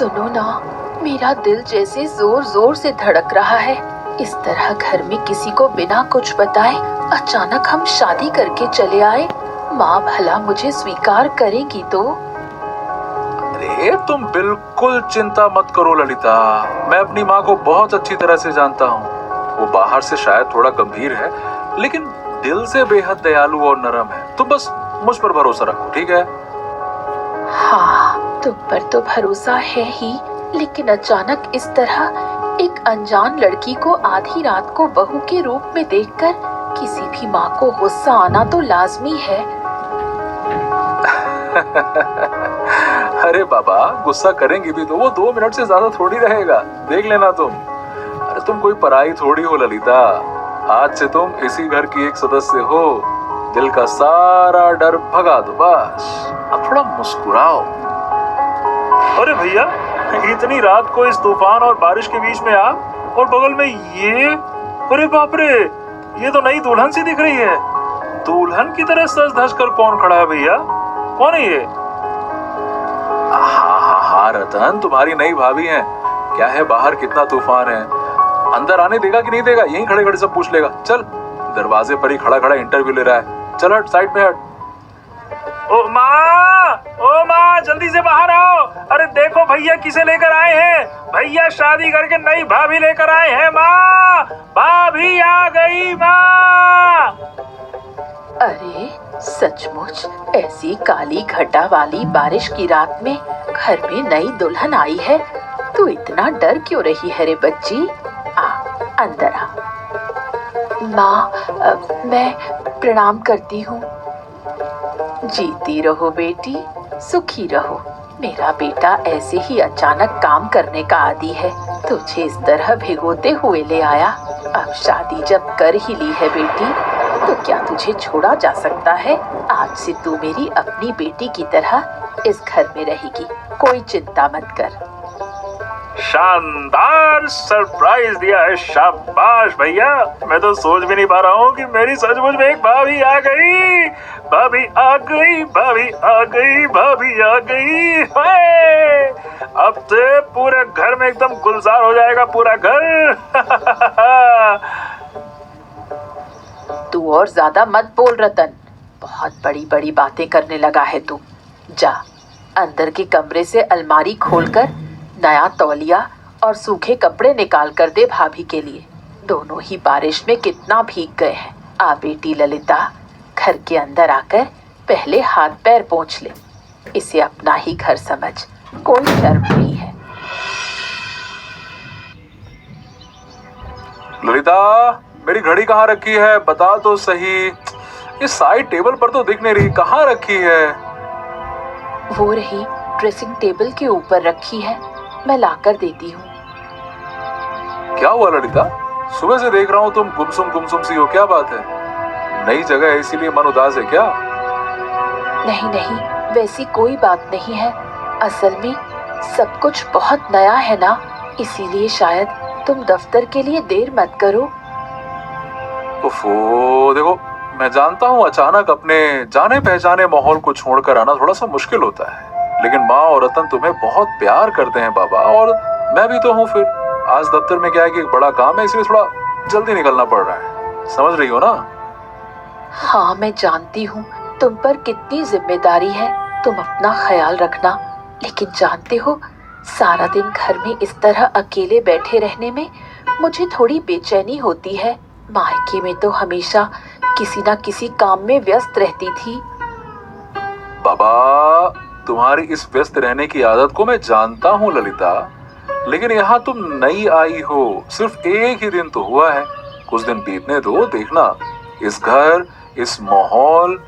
सुनो ना, मेरा दिल जैसे जोर जोर से धड़क रहा है। इस तरह घर में किसी को बिना कुछ बताए अचानक हम शादी करके चले आए। माँ भला मुझे स्वीकार करेगी तो? अरे तुम बिल्कुल चिंता मत करो ललिता, मैं अपनी माँ को बहुत अच्छी तरह से जानता हूँ। वो बाहर से शायद थोड़ा गंभीर है, लेकिन दिल से बेहद दयालु और नरम है। तुम बस मुझ पर भरोसा रखो, ठीक है? हाँ, तुम पर तो भरोसा है ही, लेकिन अचानक इस तरह एक अनजान लड़की को आधी रात को बहू के रूप में देखकर किसी भी माँ को गुस्सा आना तो लाजमी है। अरे बाबा, गुस्सा करेंगी भी तो वो 2 मिनट से ज्यादा थोड़ी रहेगा, देख लेना तुम। अरे तुम कोई पराई थोड़ी हो ललिता, आज से तुम इसी घर की एक सदस्य हो। दिल का सारा डर भगा दो बस। अब थोड़ा मुस्कुराओ। अरे भैया, इतनी रात को इस तूफान और बारिश के बीच में आप, और बगल में ये, अरे बाप रे, ये तो नई दुल्हन सी दिख रही है। दुल्हन की तरह सज धज कर कौन खड़ा है भैया? कौन है ये? हाँ रतन, तुम्हारी नई भाभी है। क्या है, बाहर कितना तूफान है, अंदर आने देगा कि नहीं देगा, यहीं खड़े खड़े सब पूछ लेगा। चल, दरवाजे पर ही खड़ा खड़ा इंटरव्यू ले रहा है। चल हट, साइड में हट। ओ माँ, जल्दी से बाहर आओ। अरे देखो भैया किसे लेकर आए हैं। भैया शादी करके नई भाभी लेकर आए हैं। माँ, भाभी आ गई माँ। अरे सचमुच ऐसी काली घटा वाली बारिश की रात में घर में नई दुल्हन आई है। तू इतना डर क्यों रही है रे बच्ची? आ, अंदर आ। माँ, मैं प्रणाम करती हूँ। जीती रहो बेटी, सुखी रहो। मेरा बेटा ऐसे ही अचानक काम करने का आदी है, तुझे इस तरह भिगोते हुए ले आया। अब शादी जब कर ही ली है बेटी, तो क्या तुझे छोड़ा जा सकता है? आज से तू मेरी अपनी बेटी की तरह इस घर में रहेगी, कोई चिंता मत कर। शानदार सरप्राइज दिया है, शाबाश भैया। मैं तो सोच भी नहीं पा रहा हूँ कि मेरी सचमुच में एक भाभी आ गई। भाभी आ गई, भाभी आ गई, भाभी आ गई। हाय, अब तो पूरे घर में एकदम गुलजार हो जाएगा पूरा घर। तू और ज्यादा मत बोल रतन, बहुत बड़ी बड़ी बातें करने लगा है तू। जा, अंदर के कमरे से अलमारी खोलकर नया तौलिया और सूखे कपड़े निकाल कर दे भाभी के लिए। दोनों ही बारिश में कितना भीग गए हैं। आ बेटी ललिता, घर के अंदर आकर पहले हाथ पैर पोंछ ले। इसे अपना ही घर समझ, कोई शर्म नहीं है। ललिता, मेरी घड़ी कहाँ रखी है, बता तो सही। इस साइड टेबल पर तो दिख नहीं रही, कहाँ रखी है? वो रही, ड्रेसिंग टेबल के ऊपर रखी है, मैं लाकर देती हूँ। क्या हुआ ललिता, सुबह से देख रहा हूँ तुम गुमसुम सी हो, क्या बात है? नई जगह है इसीलिए मन उदास है क्या? नहीं नहीं, वैसी कोई बात नहीं है। असल में सब कुछ बहुत नया है ना, इसीलिए शायद तुम दफ्तर के लिए देर मत करो। ओफो, देखो मैं जानता हूँ अचानक अपने जाने पहचाने माहौल को छोड़कर आना थोड़ा सा मुश्किल होता है, लेकिन माँ और रतन तुम्हें बहुत प्यार करते हैं बाबा, और मैं भी तो हूँ। फिर आज दफ्तर में क्या है कि एक बड़ा काम है, इसलिए थोड़ा जल्दी निकलना पड़ रहा है, समझ रही हो ना? हाँ, मैं जानती हूँ तुम पर कितनी जिम्मेदारी है, तुम अपना ख्याल रखना। लेकिन जानते हो, सारा दिन घर में इस तरह अकेले बैठे रहने में मुझे थोड़ी बेचैनी होती है। मायके में तो हमेशा किसी ना किसी काम में व्यस्त रहती थी। बाबा, तुम्हारी इस व्यस्त रहने की आदत को मैं जानता हूँ ललिता, लेकिन यहाँ तुम नई आई हो, सिर्फ एक ही दिन तो हुआ है। कुछ दिन बीतने दो, देखना इस घर, इस माहौल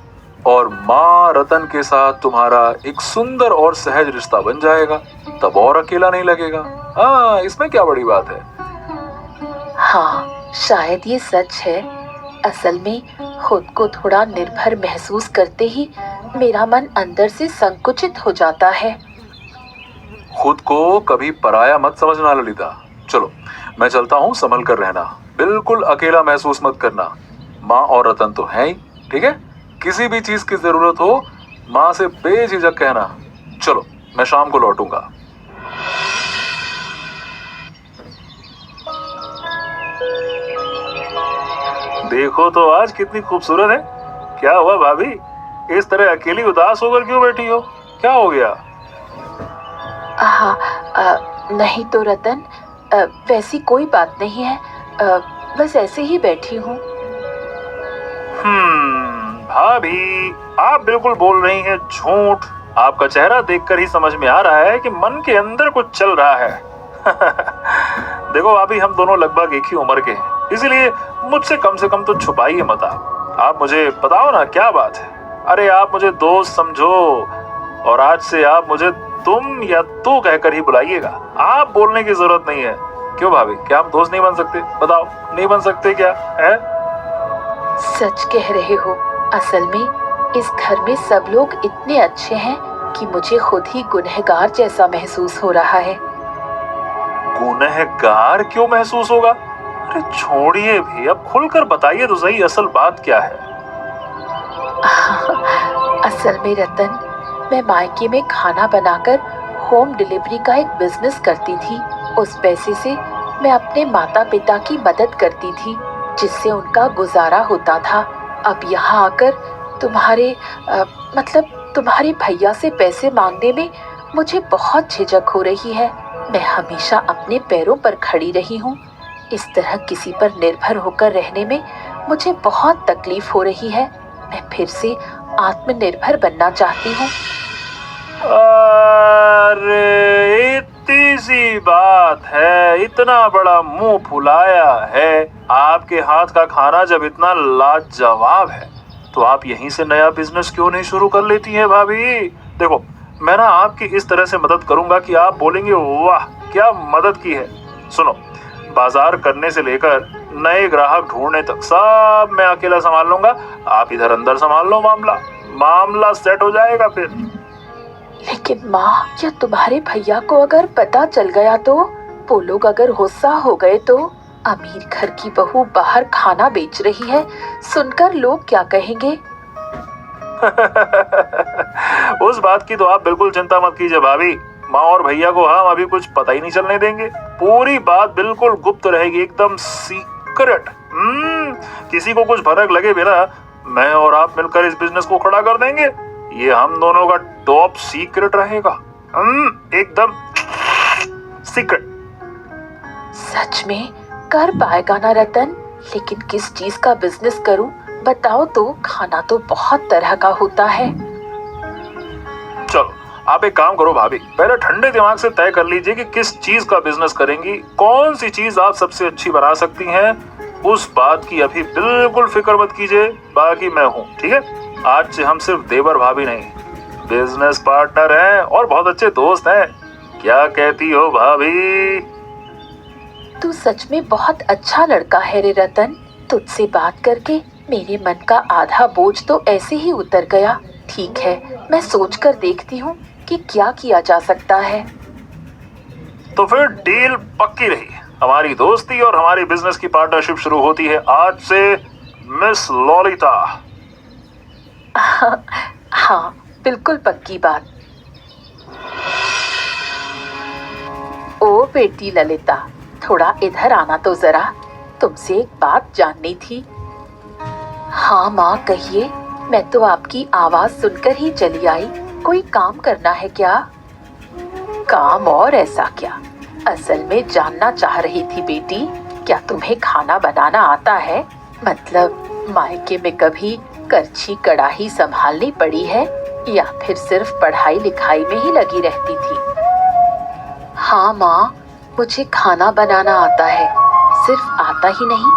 और माँ रतन के साथ तुम्हारा एक सुंदर और सहज रिश्ता बन जाएगा, तब और अकेला नहीं लगेगा। हाँ, इसमें क्या बड़ी बात है? हाँ, शायद ये सच है। असल में खुद को थोड़ा निर्भर महसूस करते ही मेरा मन अंदर से संकुचित हो जाता है। खुद को कभी पराया मत समझना ललिता। चलो मैं चलता हूँ, संभल कर रहना, बिल्कुल अकेला महसूस मत करना। माँ और रतन तो हैं ही, ठीक है? किसी भी चीज की जरूरत हो माँ से बेझिझक कहना। चलो, मैं शाम को लौटूंगा। देखो तो आज कितनी खूबसूरत है। क्या हुआ भाभी, इस तरह अकेली उदास होकर क्यों बैठी हो? क्या हो गया? हाँ, नहीं तो रतन, वैसी कोई बात नहीं है। बस ऐसे ही बैठी हूँ। भाभी, आप बिल्कुल बोल रही हैं झूठ। आपका चेहरा देखकर ही समझ में आ रहा है कि मन के अंदर कुछ चल रहा है। देखो भाभी, हम दोनों लगभग एक ही उम्र के हैं, इसीलिए मुझसे कम से कम तो छुपाइए मत। आप मुझे बताओ ना, क्या बात है? अरे आप मुझे दोस्त समझो, और आज से आप मुझे तुम या तू कहकर ही बुलाइएगा। आप बोलने की जरूरत नहीं है। क्यों भाभी, क्या हम दोस्त नहीं बन सकते? बताओ, नहीं बन सकते क्या है? सच कह रहे हो। असल में इस घर में सब लोग इतने अच्छे हैं कि मुझे खुद ही गुनहगार जैसा महसूस हो रहा है। गुनहगार क्यों महसूस होगा? अरे छोड़िए भी, अब खुलकर बताइए तो सही, असल बात क्या है? असल में रतन, मैं मायके में खाना बनाकर होम डिलीवरी का एक बिजनेस करती थी। उस पैसे से मैं अपने माता पिता की मदद करती थी, जिससे उनका गुजारा होता था। अब यहाँ आकर तुम्हारे भैया से पैसे मांगने में मुझे बहुत झिझक हो रही है। मैं हमेशा अपने पैरों पर खड़ी रही हूँ। इस तरह किसी पर निर्भर होकर रहने में मुझे बहुत तकलीफ हो रही है। मैं फिर से आत्मनिर्भर बनना चाहती हूँ। अरे इतनी सी बात है, इतना बड़ा मुंह फुलाया है। आपके हाथ का खाना जब इतना लाजवाब है, तो आप यहीं से नया बिजनेस क्यों नहीं शुरू कर लेती हैं भाभी? देखो, मैं ना आपकी इस तरह से मदद करूंगा कि आप बोलेंगे वाह क्या मदद की है। सुनो, बाजार करने से लेकर नए ग्राहक ढूंढने तक सब मैं अकेला संभाल लूंगा। आप इधर अंदर संभाल लो, मामला सेट हो जाएगा फिर। लेकिन माँ, या तुम्हारे भैया को अगर पता चल गया तो? वो लोग अगर गुस्सा हो गए तो? अमीर घर की बहू बाहर खाना बेच रही है, सुनकर लोग क्या कहेंगे? उस बात की तो आप बिल्कुल चिंता मत कीजिए भाभी। माँ और भैया को हम अभी कुछ पता ही नहीं चलने देंगे। पूरी बात बिल्कुल गुप्त रहेगी, एकदम सीक्रेट। किसी को कुछ भनक लगे बिना मैं और आप मिलकर इस बिजनेस को खड़ा कर देंगे। ये हम दोनों का टॉप सीक्रेट रहेगा, एकदम सीक्रेट। सच में कर पाएगा ना रतन? लेकिन किस चीज का बिजनेस करूं? बताओ तो। खाना तो बहुत तरह का होता है। चलो, आप एक काम करो भाभी, पहले ठंडे दिमाग से तय कर लीजिए कि किस चीज का बिजनेस करेंगी, कौन सी चीज आप सबसे अच्छी बना सकती हैं। उस बात की अभी बिल्कुल फिक्र मत कीजिए, बाकी मैं हूँ, ठीक है? आज से हम सिर्फ देवर भाभी नहीं, बिजनेस पार्टनर हैं और बहुत अच्छे दोस्त हैं। क्या कहती हो भाभी? तू सच में बहुत अच्छा लड़का है रे रतन। तुझसे बात करके मेरे मन का आधा बोझ तो ऐसे ही उतर गया। ठीक है, मैं सोच कर देखती हूँ कि क्या किया जा सकता है। तो फिर डील पक्की रही। हमारी दोस्ती और हमारी बिजनेस की पार्टनरशिप शुरू होती है आज से, मिस ललिता। हाँ, बिल्कुल पक्की बात। ओ बेटी ललिता, थोड़ा इधर आना तो जरा, तुमसे एक बात जाननी थी। हाँ माँ, कहिए। मैं तो आपकी आवाज सुनकर ही चली आई। कोई काम करना है क्या? काम और ऐसा क्या? असल में जानना चाह रही थी बेटी, क्या तुम्हें खाना बनाना आता है? मतलब मायके में कभी करछी कड़ाही संभालनी पड़ी है या फिर सिर्फ पढ़ाई लिखाई में ही लगी रहती थी? हाँ माँ, मुझे खाना बनाना आता है। सिर्फ आता ही नहीं,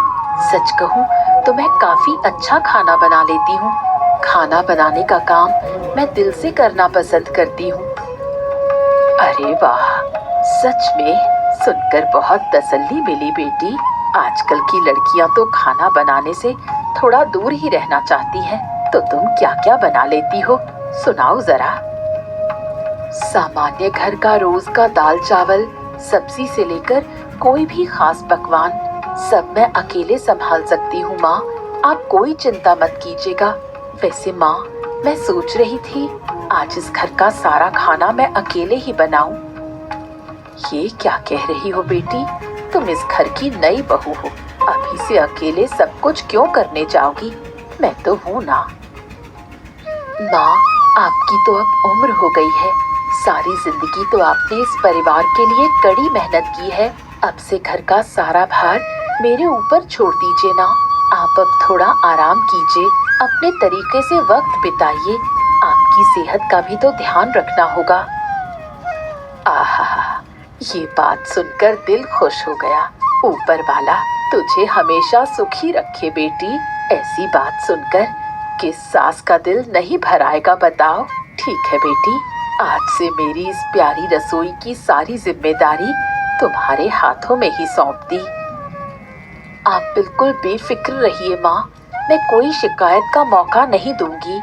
सच कहूँ तो मैं काफी अच्छा खाना बना लेती हूँ। खाना बनाने का काम मैं दिल से करना पसंद करती हूँ। अरे वाह, सच में सुनकर बहुत तसल्ली मिली बेटी। आजकल की लड़कियां तो खाना बनाने से थोड़ा दूर ही रहना चाहती हैं। तो तुम क्या क्या बना लेती हो, सुनाओ जरा। सामान्य घर का रोज का दाल चावल, सब्जी से लेकर कोई भी खास पकवान सब मैं अकेले संभाल सकती हूँ माँ। आप कोई चिंता मत कीजिएगा। वैसे माँ, मैं सोच रही थी आज इस घर का सारा खाना मैं अकेले ही बनाऊं। ये क्या कह रही हो बेटी? तुम इस घर की नई बहू हो अभी से अकेले सब कुछ क्यों करने जाओगी? मैं तो हूँ ना। माँ, आपकी तो अब उम्र हो गई है। सारी जिंदगी तो आपने इस परिवार के लिए कड़ी मेहनत की है। अब से घर का सारा भार मेरे ऊपर छोड़ दीजिए ना। आप अब थोड़ा आराम कीजिए, अपने तरीके से वक्त बिताइए। आपकी सेहत का भी तो ध्यान रखना होगा। आहा, ये बात सुनकर दिल खुश हो गया। ऊपर वाला तुझे हमेशा सुखी रखे बेटी। ऐसी बात सुनकर किस सास का दिल नहीं भर आएगा बताओ। ठीक है बेटी, आज से मेरी इस प्यारी रसोई की सारी जिम्मेदारी तुम्हारे हाथों में ही सौंप दी। आप बिल्कुल बेफिक्र रहिए माँ, मैं कोई शिकायत का मौका नहीं दूंगी।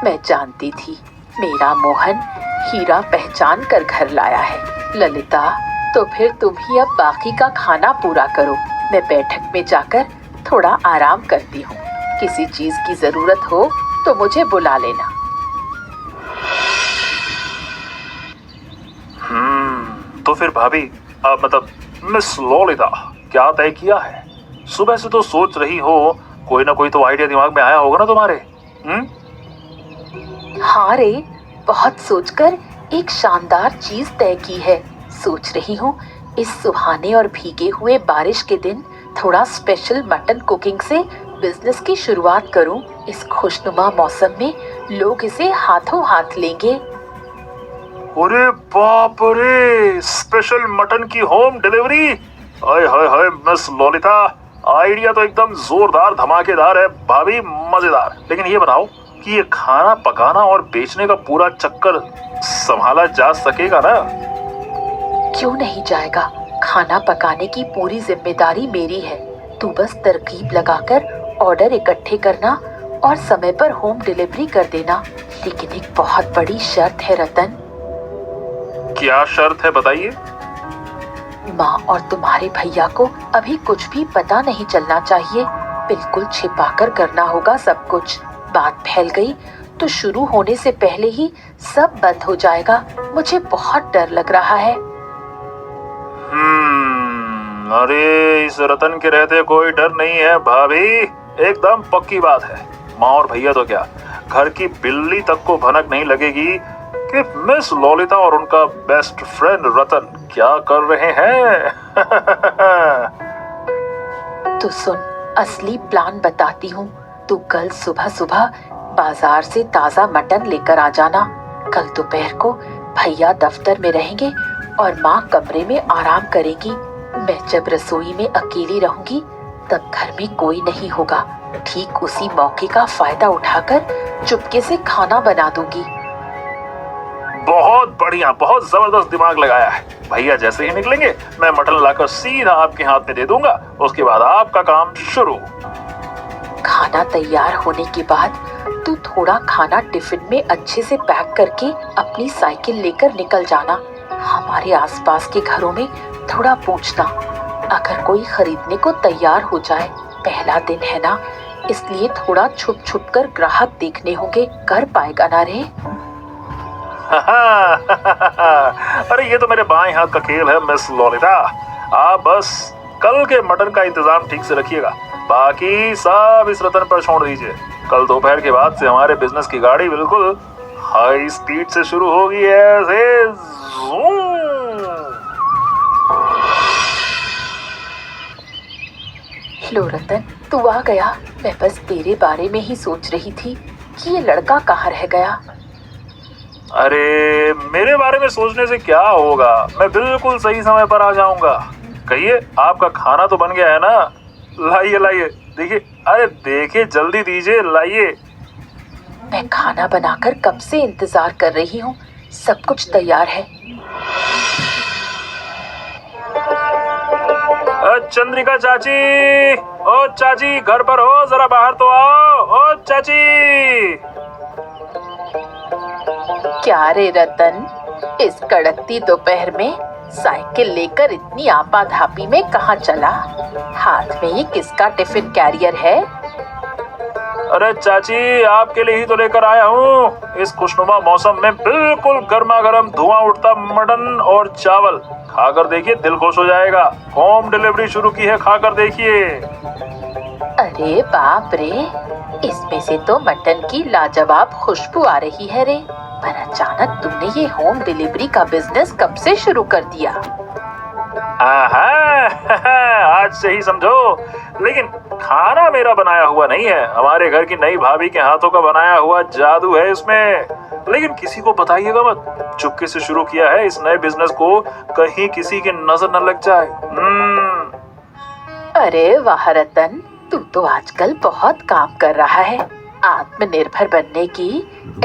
मैं जानती थी मेरा मोहन हीरा पहचान कर घर लाया है। ललिता, तो फिर तुम ही अब बाकी का खाना पूरा करो। मैं बैठक में जाकर थोड़ा आराम करती हूँ। किसी चीज की जरूरत हो तो मुझे बुला लेना। तो फिर भाभी, मतलब मिस ललिता, क्या तय किया है? सुबह से तो सोच रही हो, कोई ना कोई तो आइडिया दिमाग में आया होगा ना तुम्हारे? हाँ रे, बहुत सोचकर एक शानदार चीज तय की है। सोच रही हूँ इस सुहाने और भीगे हुए बारिश के दिन थोड़ा स्पेशल मटन कुकिंग से बिजनेस की शुरुआत करूँ। इस खुशनुमा मौसम में लोग इसे हाथों हाथ लेंगे। अरे बाप रे, स्पेशल मटन की होम डिलीवरी! हाय हाय हाय मिस ललिता, आइडिया तो एकदम जोरदार धमाकेदार है भाभी, मजेदार। लेकिन ये बताओ कि ये खाना पकाना और बेचने का पूरा चक्कर संभाला जा सकेगा ना? क्यों नहीं जाएगा। खाना पकाने की पूरी जिम्मेदारी मेरी है। तू बस तरकीब लगाकर ऑर्डर इकट्ठे करना और समय पर होम डिलीवरी कर देना। लेकिन एक बहुत बड़ी शर्त है रतन। क्या शर्त है, बताइए। माँ और तुम्हारे भैया को अभी कुछ भी पता नहीं चलना चाहिए। बिल्कुल छिपाकर करना होगा सब कुछ। बात फैल गई तो शुरू होने से पहले ही सब बंद हो जाएगा। मुझे बहुत डर लग रहा है। अरे इस रतन के रहते कोई डर नहीं है भाभी, एकदम पक्की बात है। माँ और भैया तो क्या, घर की बिल्ली तक को भनक नहीं लगेगी कि मिस ललिता और उनका बेस्ट फ्रेंड रतन क्या कर रहे हैं। तो सुन, असली प्लान बताती हूँ। तू कल सुबह सुबह बाजार से ताजा मटन लेकर आ जाना। कल दोपहर को भैया दफ्तर में रहेंगे और माँ कमरे में आराम करेगी। मैं जब रसोई में अकेली रहूंगी तब घर में कोई नहीं होगा। ठीक उसी मौके का फायदा उठाकर चुपके से खाना बना दूंगी। बहुत बढ़िया, बहुत जबरदस्त दिमाग लगाया है। भैया जैसे ही निकलेंगे मैं मटन लाकर सीधा आपके हाथ में दे दूंगा। उसके बाद आपका काम शुरू। खाना तैयार होने के बाद तू थोड़ा खाना टिफिन में अच्छे से पैक करके अपनी साइकिल लेकर निकल जाना। हमारे आसपास के घरों में थोड़ा पूछना, अगर कोई खरीदने को तैयार हो जाए। पहला दिन है ना, इसलिए थोड़ा छुप छुप कर ग्राहक देखने होंगे। कर पाएगा ना रे? अरे ये तो मेरे बाएं हाथ का खेल है मिस ललिता। आप बस कल के मटन का इंतजाम ठीक से रखिएगा, बाकी सब इस रतन पर छोड़ दीजिए। कल दोपहर के बाद से हमारे बिजनेस की गाड़ी बिल्कुल हाई स्पीड से शुरू होगी, ऐसे ज़ूम। लो रतन, तू आ गया। मैं बस तेरे बारे में ही सोच रही थी कि ये लड़का कहाँ रह गया। अरे मेरे बारे में सोचने से क्या होगा, मैं बिल्कुल सही समय पर आ जाऊंगा। कहिए, आपका खाना तो बन गया है ना? लाइए लाइए, देखिए, अरे देखिए, जल्दी दीजिए, लाइए। मैं खाना बनाकर कब से इंतजार कर रही हूँ। सब कुछ तैयार है। चंद्रिका चाची, ओ चाची, घर पर हो? जरा बाहर तो आओ। ओ चाची। क्या रे रतन, इस कड़कती दोपहर में साइकिल लेकर इतनी आपाधापी में कहाँ चला? हाथ में ये किसका टिफिन कैरियर है? अरे चाची, आपके लिए ही तो लेकर आया हूँ। इस खुशनुमा मौसम में बिल्कुल गर्मा गर्म धुआं उठता मटन और चावल खाकर देखिए, दिल खुश हो जाएगा। होम डिलीवरी शुरू की है, खाकर देखिए। अरे बाप रे, इसमें से तो मटन की लाजवाब खुशबू आ रही है रे। पर अचानक तुमने ये होम डिलीवरी का बिजनेस कब से शुरू कर दिया? आज से ही समझो। लेकिन खाना मेरा बनाया हुआ नहीं है, हमारे घर की नई भाभी के हाथों का बनाया हुआ जादू है इसमें। लेकिन किसी को बताइएगा मत, चुपके से शुरू किया है इस नए बिजनेस को, कहीं किसी की नजर न लग जाए। अरे वाह रतन, तू तो आजकल बहुत काम कर रहा है। आत्मनिर्भर बनने की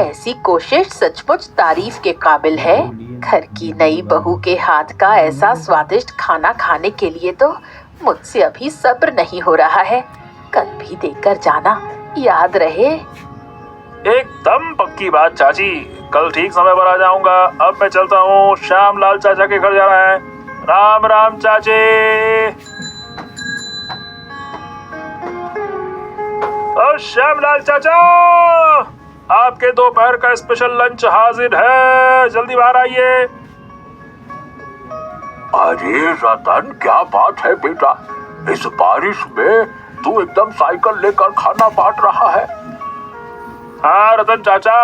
ऐसी कोशिश सचमुच तारीफ के काबिल है। घर की नई बहू के हाथ का ऐसा स्वादिष्ट खाना खाने के लिए तो मुझसे अभी सब्र नहीं हो रहा है। कल भी देकर जाना, याद रहे। एकदम पक्की बात चाची, कल ठीक समय पर आ जाऊंगा। अब मैं चलता हूँ, श्यामलाल चाचा के घर जाना है। राम राम चाची। और श्यामलाल चाचा, आपके दोपहर का स्पेशल लंच हाजिर है, जल्दी बाहर आइए। अरे रतन, क्या बात है बेटा, इस बारिश में तू एकदम साइकिल लेकर खाना बांट रहा है। हाँ रतन चाचा,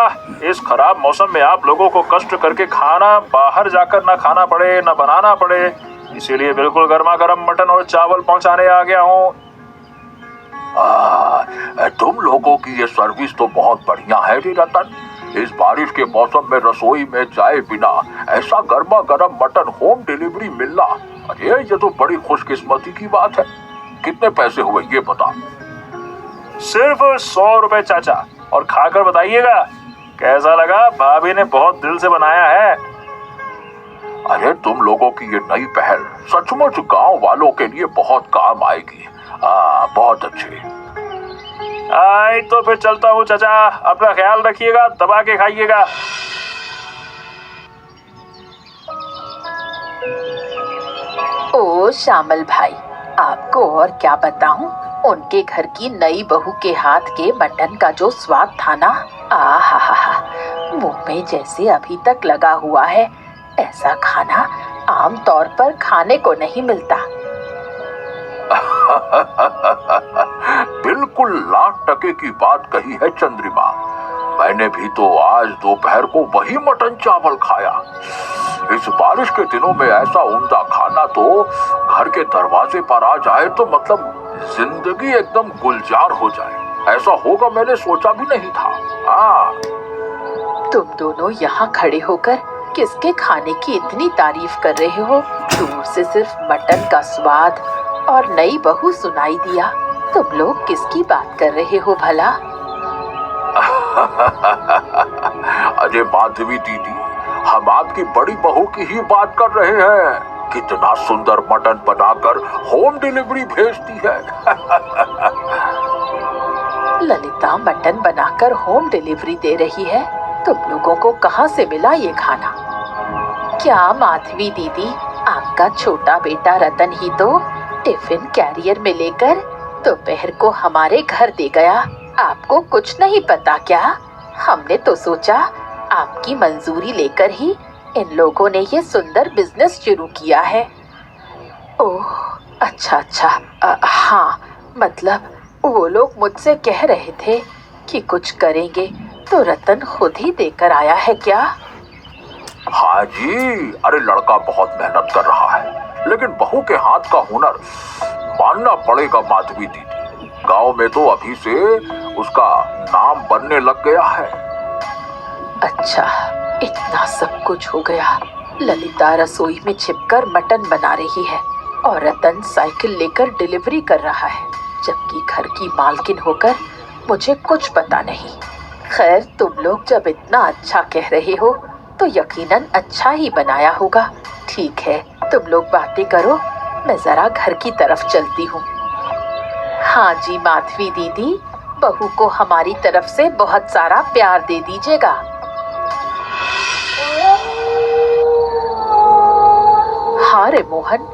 इस खराब मौसम में आप लोगों को कष्ट करके खाना बाहर जाकर ना खाना पड़े, ना बनाना पड़े, इसीलिए बिल्कुल गर्मा गर्म मटन और चावल पहुंचाने आ गया हूँ। तुम लोगों की ये सर्विस तो बहुत बढ़िया है रे रतन। इस बारिश के मौसम में रसोई में जाए बिना ऐसा गर्मा गर्म मटन होम डिलीवरी मिलना, अरे ये तो बड़ी खुशकिस्मती की बात है। कितने पैसे हुए ये बता? सिर्फ 100 रुपए चाचा, और खाकर बताइएगा कैसा लगा। भाभी ने बहुत दिल से बनाया है। अरे तुम लोगों की ये नई पहल सचमुच गांव वालों के लिए बहुत काम आएगी। बहुत अच्छे। आई तो फिर चलता हूँ चाचा, अपना ख्याल रखिएगा, दबा के खाइएगा। ओ श्यामल भाई, आपको और क्या बताऊं, उनके घर की नई बहू के हाथ के मटन का जो स्वाद था ना, आहा, मुंह में जैसे अभी तक लगा हुआ है। ऐसा खाना आम तौर पर खाने को नहीं मिलता। बिल्कुल लाख टके की बात कही है चंद्रिमा। मैंने भी तो आज दोपहर को वही मटन चावल खाया। इस बारिश के दिनों में ऐसा उम्दा खाना तो घर के दरवाजे पर आ जाए तो मतलब जिंदगी एकदम गुलजार हो जाए। ऐसा होगा मैंने सोचा भी नहीं था। हाँ, तुम दोनों यहाँ खड़े होकर किसके खाने की इतनी तारीफ कर रहे हो? दूर से सिर्फ मटन का स्वाद और नई बहू सुनाई दिया। तुम लोग किसकी बात कर रहे हो भला? अरे माधवी दीदी, हम आपकी बड़ी बहू की ही बात कर रहे हैं। कितना सुंदर मटन बनाकर होम डिलीवरी भेजती है। ललिता मटन बनाकर होम डिलीवरी दे रही है। तुम लोगों को कहाँ से मिला ये खाना? क्या माधवी दीदी, आपका छोटा बेटा रतन ही तो टिफिन कैरियर में लेकर दोपहर को हमारे घर दे गया। आपको कुछ नहीं पता क्या? हमने तो सोचा आपकी मंजूरी लेकर ही इन लोगों ने ये सुंदर बिजनेस शुरू किया है। ओह, अच्छा, हाँ, मतलब वो लोग मुझसे कह रहे थे कि कुछ करेंगे तो रतन खुद ही देकर आया है क्या? हाँ जी, अरे लड़का बहुत मेहनत कर रहा है, लेकिन बहू के हाथ का हुनर मानना पड़ेगा माधवी दीदी। गांव में तो अभी से उसका नाम बनने लग गया है। अच्छा, इतना सब कुछ हो गया। ललिता रसोई में छिपकर मटन बना रही है और रतन साइकिल लेकर डिलीवरी कर रहा है, जबकि घर की मालकिन होकर मुझे कुछ पता नहीं। खैर, तुम लोग जब इतना अच्छा कह रहे हो तो यकीनन अच्छा ही बनाया होगा। ठीक है, तुम लोग बातें करो, मैं जरा घर की तरफ चलती हूँ। हाँ जी माधवी दीदी, बहू को हमारी तरफ से बहुत सारा प्यार दे दीजिएगा। हाँ रे मोहन,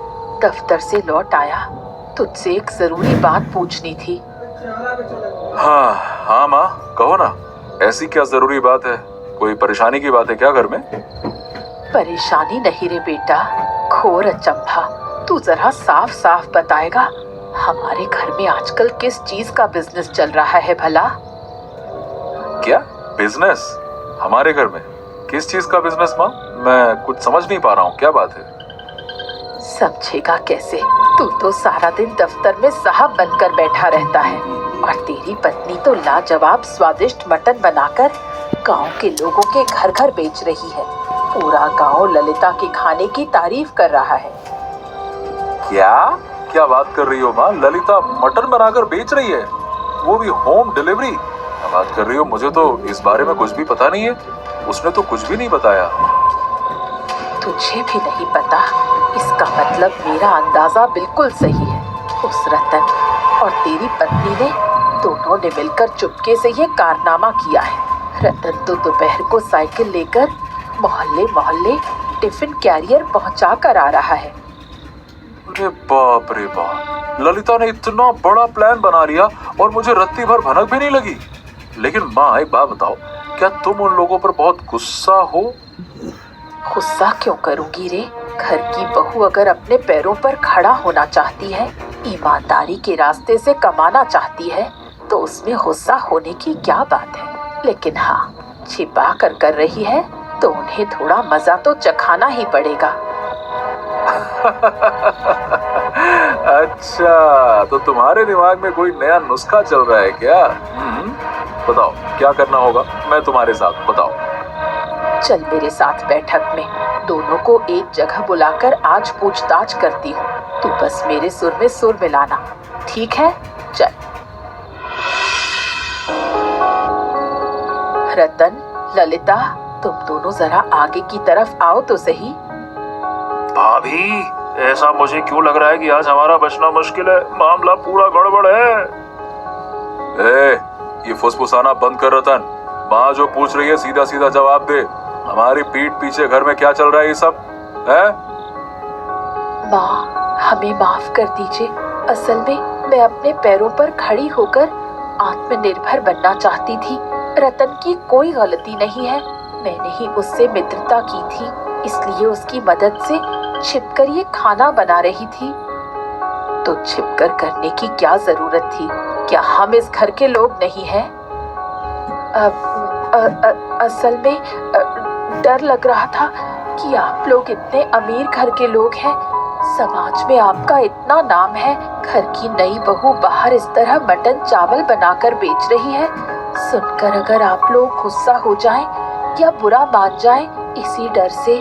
दफ्तर से लौट आया, तुझसे एक जरूरी बात पूछनी थी। हाँ हाँ माँ, कहो ना, ऐसी क्या जरूरी बात है? कोई परेशानी की बात है क्या घर में? परेशानी नहीं रे बेटा, घोर अचंभा। तू जरा साफ साफ बताएगा, हमारे घर में आजकल किस चीज का बिजनेस चल रहा है भला? क्या बिजनेस? हमारे घर में किस चीज का बिजनेस माँ? मैं कुछ समझ नहीं पा रहा हूँ, क्या बात है? समझेगा कैसे? तू तो सारा दिन दफ्तर में साहब बनकर बैठा रहता है और तेरी पत्नी तो लाजवाब स्वादिष्ट मटन बनाकर गांव के लोगों के घर घर बेच रही है। पूरा गांव ललिता के खाने की तारीफ कर रहा है। क्या क्या बात कर रही हो माँ? ललिता मटन बनाकर बेच रही है, वो भी होम डिलीवरी? क्या बात कर रही हो? मुझे तो इस बारे में कुछ भी पता नहीं है। उसने तो कुछ भी नहीं बताया। तुझे भी नहीं पता? इसका मतलब मेरा अंदाजा बिल्कुल सही है। उस रतन और तेरी पत्नी ने दोनों ने मिलकर चुपके से ये कारनामा किया है। रतन तो दोपहर को साइकिल लेकर मोहल्ले मोहल्ले टिफिन कैरियर पहुंचा कर आ रहा है। अरे बाप रे बाप, ललिता ने इतना बड़ा प्लान बना लिया और मुझे रत्ती भर भनक भी नहीं लगी। लेकिन माँ, एक बात बताओ, क्या तुम उन लोगों पर बहुत गुस्सा हो? गुस्सा क्यों करूंगी रे? घर की बहू अगर अपने पैरों पर खड़ा होना चाहती है, ईमानदारी के रास्ते से कमाना चाहती है, तो उसमें गुस्सा होने की क्या बात है? लेकिन हाँ, छिपा कर रही है तो उन्हें थोड़ा मजा तो चखाना ही पड़ेगा। अच्छा, तो तुम्हारे दिमाग में कोई नया नुस्खा चल रहा है क्या? बताओ क्या करना होगा, मैं तुम्हारे साथ। बताओ। चल मेरे साथ बैठक में, दोनों को एक जगह बुलाकर आज पूछताछ करती हूँ। तू बस मेरे सुर में सुर मिलाना, ठीक है? चल। रतन, ललिता, तुम दोनों जरा आगे की तरफ आओ तो सही। भाभी, ऐसा मुझे क्यों लग रहा है कि आज हमारा बचना मुश्किल है। मामला पूरा गड़बड़ है। ये फुसफुसाना बंद कर रतन। माँ जो पूछ रही है सीधा सीधा जवाब दे। हमारी पीठ पीछे घर में क्या चल रहा है ये सब है? माँ, हमें माफ कर दीजिए। असल में मैं अपने पैरों पर खड़ी होकर आत्मनिर्भर बनना चाहती थी। रतन की कोई गलती नहीं है। मैंने ही उससे मित्रता की थी, इसलिए उसकी मदद से छिपकर ये खाना बना रही थी। तो छिपकर करने की क्या जरूरत थी? क्या हम इस घर के लोग नहीं हैं? असल में डर लग रहा था कि आप लोग इतने अमीर घर के लोग हैं, समाज में आपका इतना नाम है। घर की नई बहू बाहर इस तरह मटन चावल बनाकर बेच रही है, सुनकर अगर आप लोग गुस्सा हो जाएं या बुरा मान जाएं, इसी डर से।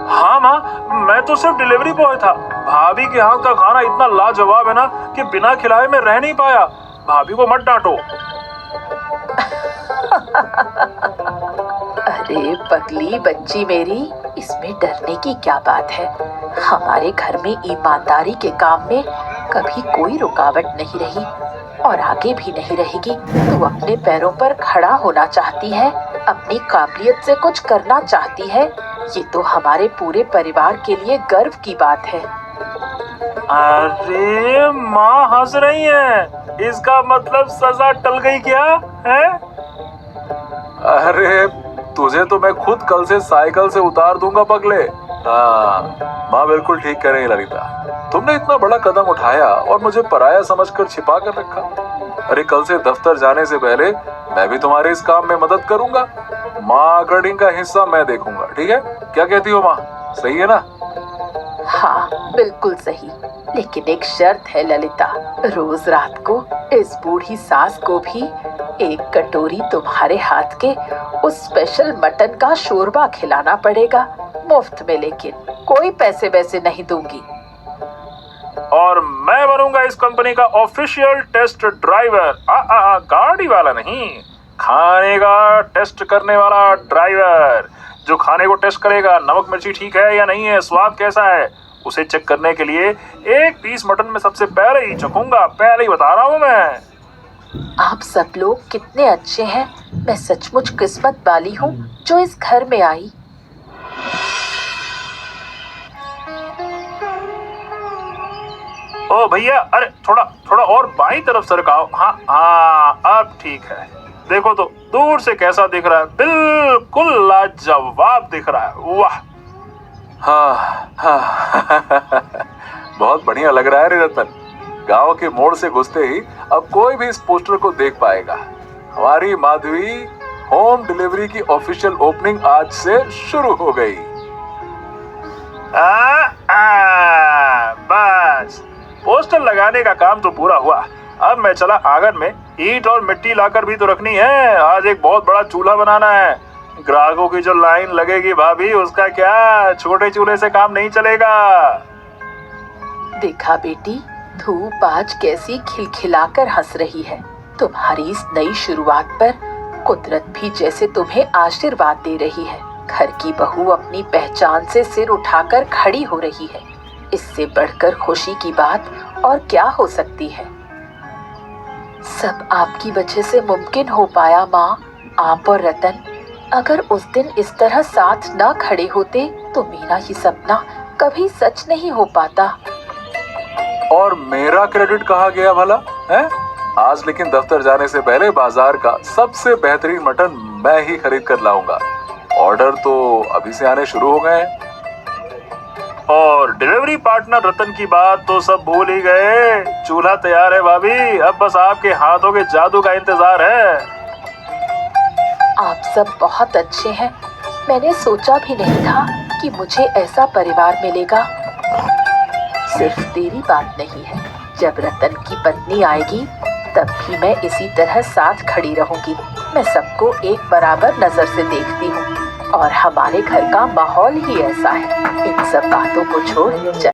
हाँ माँ, मैं तो सिर्फ डिलीवरी बॉय था। भाभी के हाथ का खाना इतना लाजवाब है ना कि बिना खिलाए मैं रह नहीं पाया। भाभी को मत डांटो। अरे पगली बच्ची मेरी, इसमें डरने की क्या बात है? हमारे घर में ईमानदारी के काम में कभी कोई रुकावट नहीं रही और आगे भी नहीं रहेगी। तू अपने पैरों पर खड़ा होना चाहती है, अपनी काबिलियत से कुछ करना चाहती है, ये तो हमारे पूरे परिवार के लिए गर्व की बात है। अरे माँ हंस रही है, इसका मतलब सजा टल गई क्या है? अरे तुझे तो मैं खुद कल से साइकिल से उतार दूंगा पगले। हाँ, माँ बिल्कुल ठीक कह रही है ललिता। तुमने इतना बड़ा कदम उठाया और मुझे पराया समझकर छिपा कर रखा। अरे कल से दफ्तर जाने से पहले मैं भी तुम्हारे इस काम में मदद करूंगा। मार्केटिंग का हिस्सा मैं देखूंगा, ठीक है? क्या कहती हो माँ, सही है ना? हाँ बिल्कुल सही, लेकिन एक शर्त है ललिता। रोज रात को इस बूढ़ी सास को भी एक कटोरी तुम्हारे हाथ के उस स्पेशल मटन का शोरबा खिलाना पड़ेगा, मुफ्त में, लेकिन कोई पैसे वैसे नहीं दूंगी। और मैं बनूंगा इस कंपनी का ऑफिशियल टेस्ट ड्राइवर। गाड़ी वाला नहीं, खाने का टेस्ट करने वाला ड्राइवर, जो खाने को टेस्ट करेगा नमक मिर्ची ठीक है या नहीं है, स्वाद कैसा है, उसे चेक करने के लिए एक पीस मटन में सबसे पहले ही चखूंगा। पहले ही बता रहा हूँ मैं। आप सब लोग कितने अच्छे हैं। मैं सचमुच किस्मत वाली हूँ जो इस घर में आई। ओ भैया, अरे थोड़ा थोड़ा और बाईं तरफ सरकाओ। हाँ हाँ, अब ठीक है। देखो तो दूर से कैसा दिख रहा है, बिल्कुल लाजवाब दिख रहा है। वाह। हाँ हाँ बहुत बढ़िया लग रहा है रे रतन। गांव के मोड़ से घुसते ही अब कोई भी इस पोस्टर को देख पाएगा। हमारी माधवी होम डिलीवरी की ऑफिशियल ओपनिंग आज से शुरू हो गई। बस पोस्टर लगाने का काम तो पूरा हुआ। अब मैं चला आंगन में ईंट और मिट्टी लाकर भी तो रखनी है। आज एक बहुत बड़ा चूल्हा बनाना है। ग्राहकों की जो लाइन लगेगी भाभी, उसका क्या, छोटे चूल्हे से काम नहीं चलेगा। देखा बेटी, धूप आज कैसी खिलखिलाकर हंस रही है। तुम्हारी इस नई शुरुआत पर कुदरत भी जैसे तुम्हें आशीर्वाद दे रही है। घर की बहू अपनी पहचान से सिर उठाकर खड़ी हो रही है। इससे बढ़कर खुशी की बात और क्या हो सकती है। सब आपकी वजह से मुमकिन हो पाया माँ। आप और रतन अगर उस दिन इस तरह साथ न खड़े होते तो मेरा ये सपना कभी सच नहीं हो पाता। और मेरा क्रेडिट कहाँ गया भला है? आज लेकिन दफ्तर जाने से पहले बाजार का सबसे बेहतरीन मटन मैं ही खरीद कर लाऊंगा। ऑर्डर तो अभी से आने शुरू हो गए हैं। और डिलीवरी पार्टनर रतन की बात तो सब भूल ही गए। चूल्हा तैयार है भाभी, अब बस आपके हाथों के जादू का इंतजार है। आप सब बहुत अच्छे हैं। मैंने सोचा भी नहीं था कि मुझे ऐसा परिवार मिलेगा। सिर्फ तेरी बात नहीं है, जब रतन की पत्नी आएगी तब भी मैं इसी तरह साथ खड़ी रहूंगी। मैं सबको एक बराबर नजर से देखती हूँ और हमारे घर का माहौल ही ऐसा है। इन सब बातों को छोड़